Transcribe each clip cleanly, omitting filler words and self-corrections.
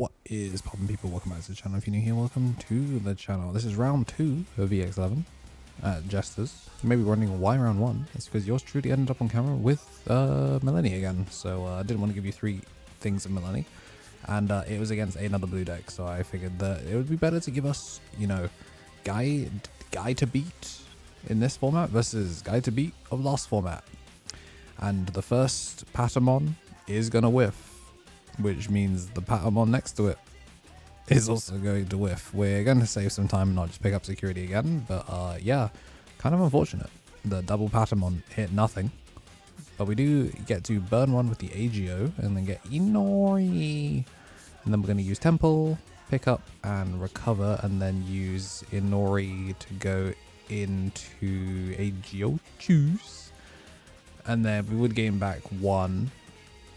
What is poppin' people? Welcome back to the channel. If you're new here, welcome to the channel. This is round 2 of EX11 at Jesters. You may be wondering why round 1. It's because yours truly ended up on camera with Melanie again. So I didn't want to give you 3 things of Melanie. And it was against another blue deck, so I figured that it would be better to give us, you know, guy to beat in this format versus guy to beat of last format. And the first Patamon is going to whiff, which means the Patamon next to it is also going to whiff. We're going to save some time and not just pick up security again, but yeah, kind of unfortunate. The double Patamon hit nothing, but we do get to burn one with the AGO and then get Inori. And then we're going to use Temple, pick up and recover, and then use Inori to go into AGO choose. And then we would gain back 1,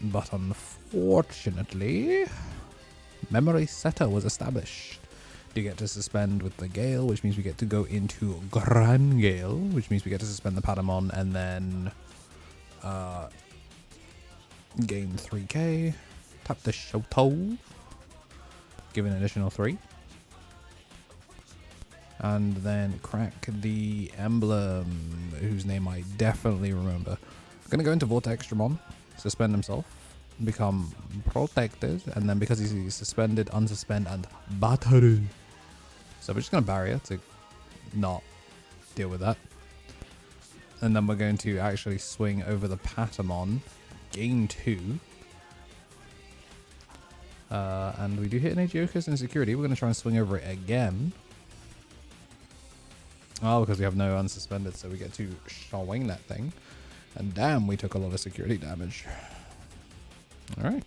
but unfortunately, Memory Setter was established. You get to suspend with the Gale, which means we get to go into Grand Gale, which means we get to suspend the Patamon and then gain 3k, tap the Shoto, give an additional 3, and then crack the Emblem, whose name I definitely remember. I'm going to go into Vortexdramon, suspend himself, become protected, and then because he's suspended, unsuspend, and battery. So we're just going to barrier to not deal with that. And then we're going to actually swing over the Patamon, gain 2. And we do hit an Agiokus in security. We're going to try and swing over it again. Oh, because we have no unsuspended, so we get to swing that thing. And damn, we took a lot of security damage. Alright.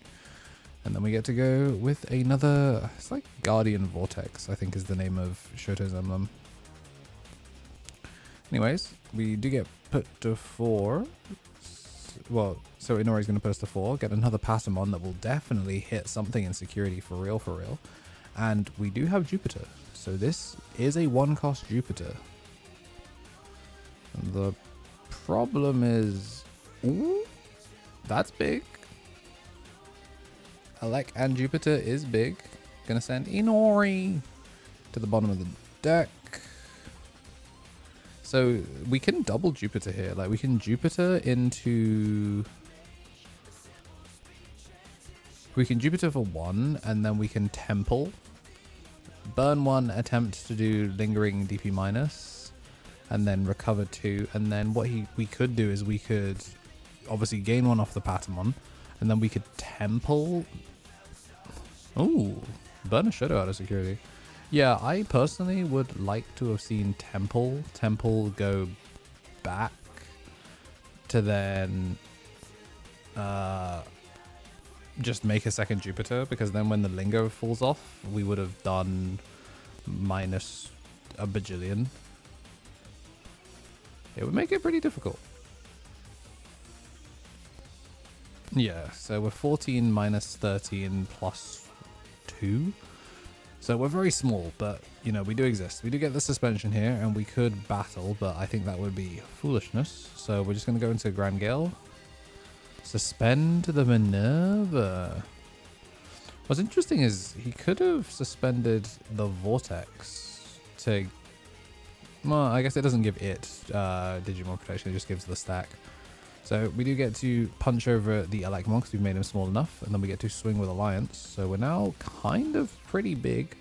And then we get to go with another, it's like Guardian Vortex, I think is the name of Shoto's emblem. Anyways, we do get put to 4. Well, so Inori's going to put us to 4, get another Patamon that will definitely hit something in security for real. And we do have Jupiter. So this is a 1-cost Jupiter. And the problem is, ooh, that's big. Alec and Jupiter is big. Gonna send Inori to the bottom of the deck. So we can double Jupiter here. Like we can Jupiter into... We can Jupiter for 1 and then we can Temple. Burn 1, attempt to do lingering DP minus. And then recover 2. And then what we could do is we could obviously gain 1 off the Patamon. And then we could Temple. Ooh, burn a Shoto out of security. Yeah, I personally would like to have seen Temple go back to then just make a second Jupiter, because then when the Lingo falls off, we would have done minus a bajillion. It would make it pretty difficult. Yeah, so we're 14 minus 13 plus 2. So we're very small, but, you know, we do exist. We do get the suspension here, and we could battle, but I think that would be foolishness. So we're just going to go into Grand Gale. Suspend the Minerva. What's interesting is he could have suspended the Vortex to... Well, I guess it doesn't give it Digimon protection, it just gives the stack. So we do get to punch over the Elecmon because we've made him small enough, and then we get to swing with Alliance. So we're now kind of pretty big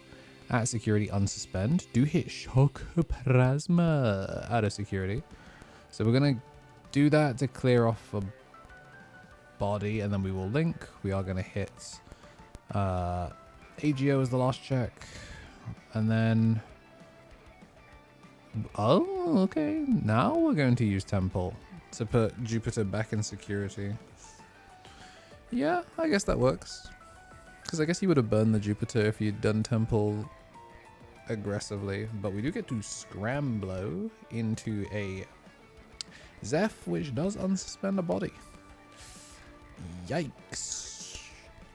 at security unsuspend. Do hit Shock Plasma out of security. So we're going to do that to clear off a body, and then we will link. We are going to hit AGO as the last check. And then... Oh, okay. Now we're going to use Temple to put Jupiter back in security. Yeah, I guess that works. Because I guess you would have burned the Jupiter if you'd done Temple aggressively. But we do get to Scramblo into a Zeph, which does unsuspend a body. Yikes.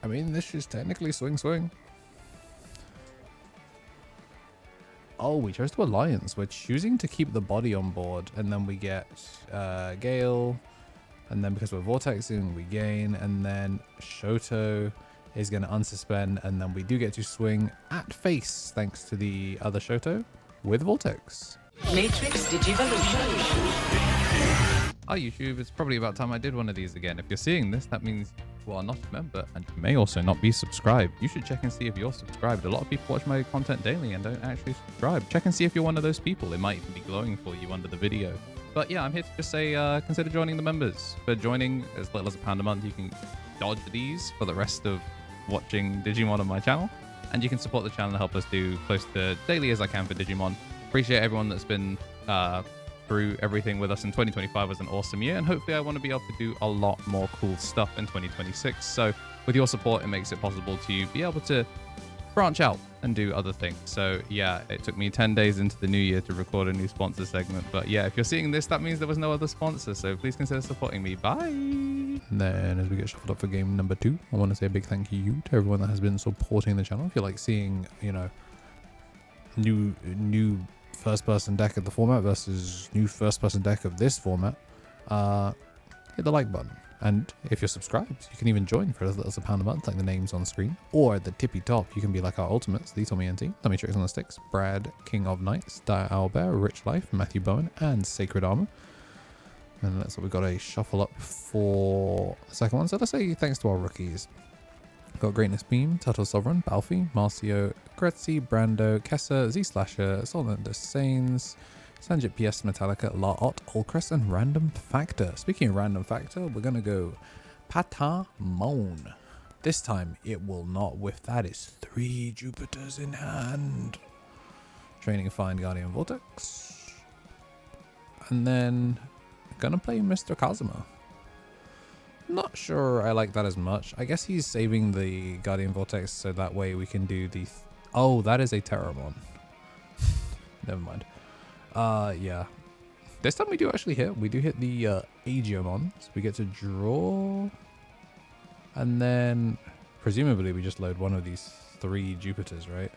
I mean, this is technically swing. Oh, we chose to Alliance. We're choosing to keep the body on board, and then we get Gale, and then because we're Vortexing, we gain, and then Shoto is going to unsuspend, and then we do get to swing at face thanks to the other Shoto with Vortex. Matrix Digivolution. Hi YouTube, it's probably about time I did one of these again. If you're seeing this, that means you are not a member and you may also not be subscribed. You should check and see if you're subscribed. A lot of people watch my content daily and don't actually subscribe. Check and see if you're one of those people. It might even be glowing for you under the video. But yeah, I'm here to just say consider joining the members. For joining as little as £1 a month, you can dodge these for the rest of watching Digimon on my channel. And you can support the channel and help us do close to daily as I can for Digimon. Appreciate everyone that's been through everything with us. In 2025 was an awesome year, and hopefully I want to be able to do a lot more cool stuff in 2026. So with your support, it makes it possible to be able to branch out and do other things. So yeah, it took me 10 days into the new year to record a new sponsor segment, but yeah, if you're seeing this, that means there was no other sponsor, so please consider supporting me. Bye. And then as we get shuffled up for game number 2, I want to say a big thank you to everyone that has been supporting the channel. If you like seeing, you know, new first person deck of the format versus new first person deck of this format, hit the like button. And if you're subscribed, you can even join for as little as £1 a month, like the names on screen. Or at the tippy top, you can be like our ultimates, the Tommy NT, Tommy Tricks on the Sticks, Brad, King of Knights, Dire Owlbear, Rich Life, Matthew Bowen, and Sacred Armour. And that's what we've got a shuffle up for the second one. So let's say thanks to our rookies. Got Greatness Beam, Turtle Sovereign, Balfi, Marcio, Gretzi, Brando, Kessa, Z Slasher, Solent Sains, Sanjit PS, Metallica, Laot, Olcrest, and Random Factor. Speaking of Random Factor, we're going to go Patamon. This time it will not whiff. That is 3 Jupiters in hand. Training Fine Guardian Vortex. And then gonna play Mr. Kazuma. Not sure I like that as much. I guess he's saving the Guardian Vortex so that way we can do the... Oh, that is a Terriermon. Never mind. Yeah. This time we do actually hit. We do hit the Agiomon. So we get to draw. And then presumably we just load one of these 3 Jupiters, right?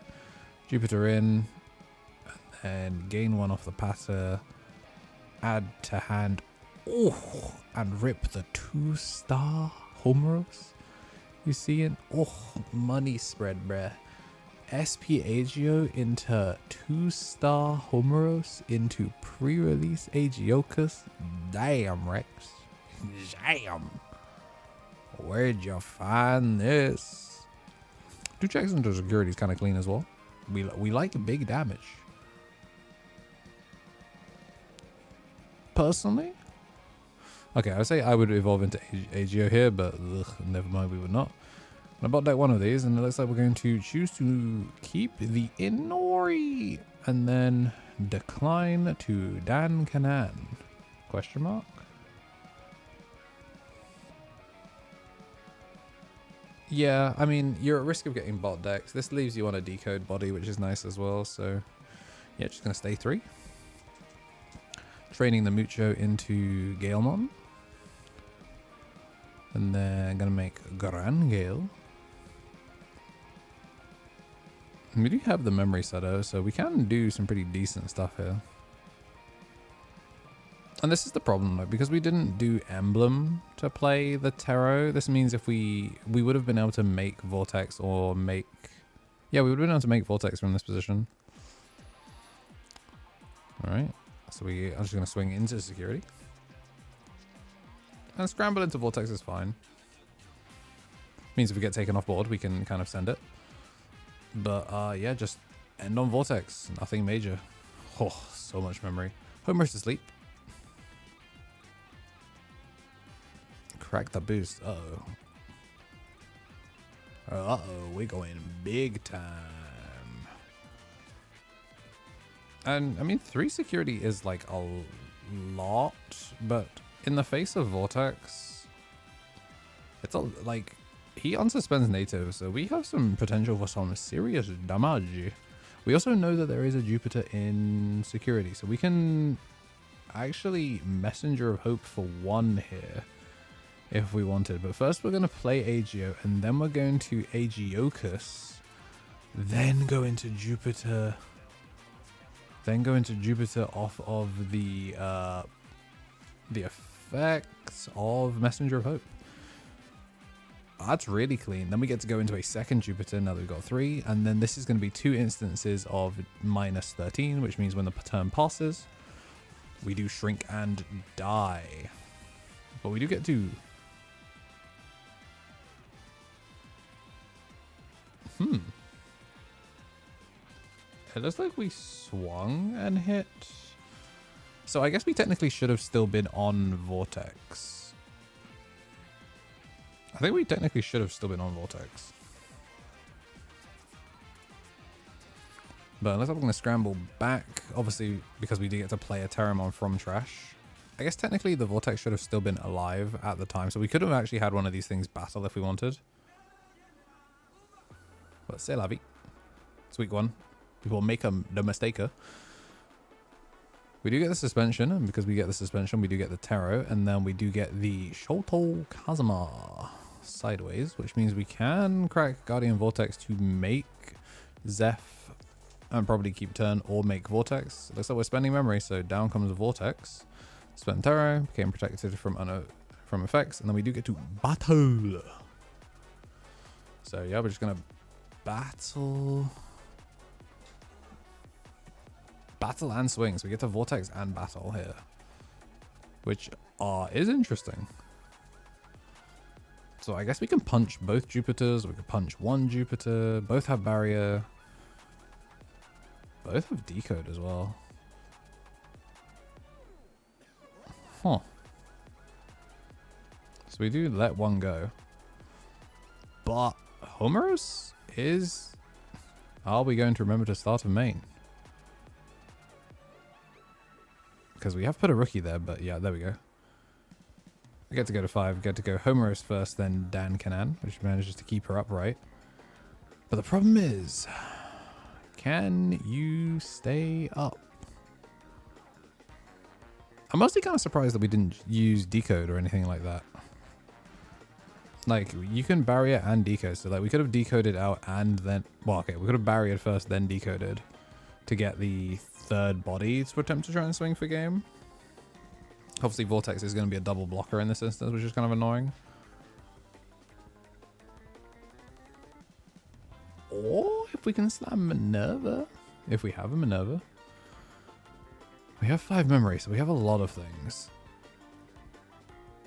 Jupiter in. And gain 1 off the patter. Add to hand. Oh, and rip the 2-star Homeros. You see it? Oh, money spread, bruh. SP Agio into 2-star Homeros into pre-release Agiokus. Damn, Rex. Damn. Where'd you find this? 2 checks into security is kind of clean as well. We like big damage. Personally, okay, I would say I would evolve into Agio here, but never mind, we would not. I bought deck 1 of these, and it looks like we're going to choose to keep the Inori and then decline to Dan Kanan. Question mark? Yeah, I mean, you're at risk of getting bot decks. This leaves you on a decode body, which is nice as well, so yeah, just going to stay 3. Training the Mucho into Galemon. And then going to make Gran Gale. And we do have the memory setter, so we can do some pretty decent stuff here. And this is the problem, though, because we didn't do Emblem to play the Tarot. This means if we would have been able to make Vortex or make... Yeah, we would have been able to make Vortex from this position. Alright. So I'm just going to swing into security. And scramble into Vortex is fine. Means if we get taken off board, we can kind of send it. But yeah, just end on Vortex. Nothing major. Oh, so much memory. Homer's asleep. Crack the boost. Uh-oh. Uh-oh, we're going big time. And I mean, 3 security is like a lot, but in the face of Vortex, it's all like he unsuspends native, so we have some potential for some serious damage. We also know that there is a Jupiter in security, so we can actually Messenger of Hope for 1 here if we wanted. But first we're going to play Agio, and then we're going to Agiokus, then go into Jupiter. Then go into Jupiter off of the effects of Messenger of Hope. That's really clean. Then we get to go into a second Jupiter now that we've got 3. And then this is going to be 2 instances of minus 13, which means when the turn passes, we do shrink and die. But we do get to... It looks like we swung and hit. So I guess we technically should have still been on Vortex. I think we technically should have still been on Vortex. But unless I'm going to scramble back, obviously because we did get to play a terriermon from trash. I guess technically the Vortex should have still been alive at the time. So we could have actually had one of these things battle if we wanted. But c'est la vie. It's week 1. People make the mistaker. We do get the suspension, and because we get the suspension, we do get the tarot, and then we do get the Shoto Kazuma sideways, which means we can crack Guardian Vortex to make Zeph and probably keep turn or make Vortex. Looks like we're spending memory, so down comes Vortex. Spent tarot, became protected from effects, and then we do get to battle. So yeah, we're just gonna battle and swing. So we get to Vortex and battle here, which is interesting. So I guess we can punch both Jupiters. We could punch one Jupiter. Both have barrier. Both have decode as well. Huh. So we do let one go. But Homeros is... Are we going to remember to start a main? Because we have put a rookie there, but yeah, there we go. We get to go to 5, get to go Homeros first, then Dan Kanan, which manages to keep her upright. But the problem is, can you stay up? I'm mostly kind of surprised that we didn't use decode or anything like that. Like, you can barrier and decode, so like we could have decoded out and then, well, okay, we could have barriered first, then decoded to get the third body to attempt to try and swing for game. Obviously, Vortex is going to be a double blocker in this instance, which is kind of annoying. Or if we can slam Minerva, if we have a Minerva. We have 5 memory, so we have a lot of things.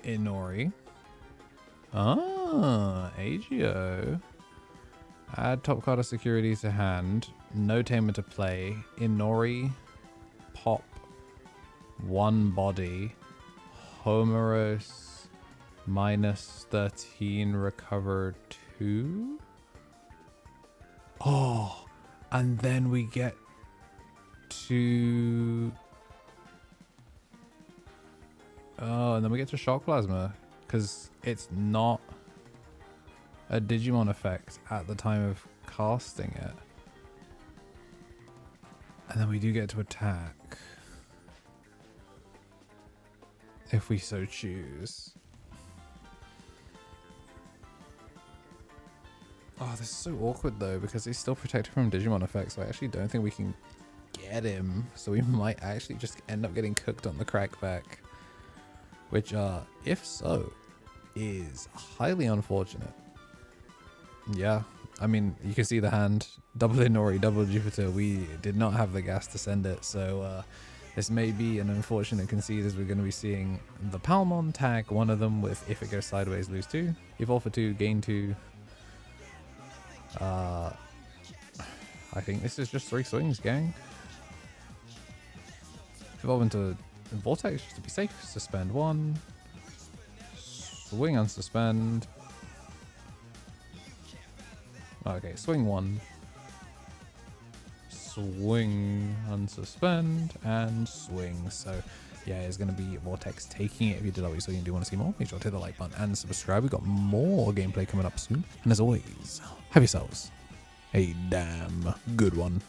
Inori. Agio. Add top card of security to hand. No tamer to play. Inori. Pop. 1 body. Homeros. Minus 13. Recover 2. Oh. And then we get to... Oh, and then we get to Shock Plasma. Because it's not a Digimon effect at the time of casting it. And then we do get to attack. If we so choose. Oh, this is so awkward though, because he's still protected from Digimon effects, so I actually don't think we can get him. So we might actually just end up getting cooked on the crackback. Which, if so, is highly unfortunate. Yeah, I mean, you can see the hand. Double Inori, double Jupiter. We did not have the gas to send it, so this may be an unfortunate concede, as we're going to be seeing the Palmon tag one of them with if it goes sideways, lose 2. Evolve for 2, gain 2. I think this is just 3 swings, gang. Evolve into Vortex just to be safe. Suspend 1. Swing and suspend. Okay, swing 1. Swing and suspend. And swing. So, yeah, it's going to be Vortex taking it. If you did like what you saw and do want to see more, make sure to hit the like button and subscribe. We've got more gameplay coming up soon. And as always, have yourselves a damn good one.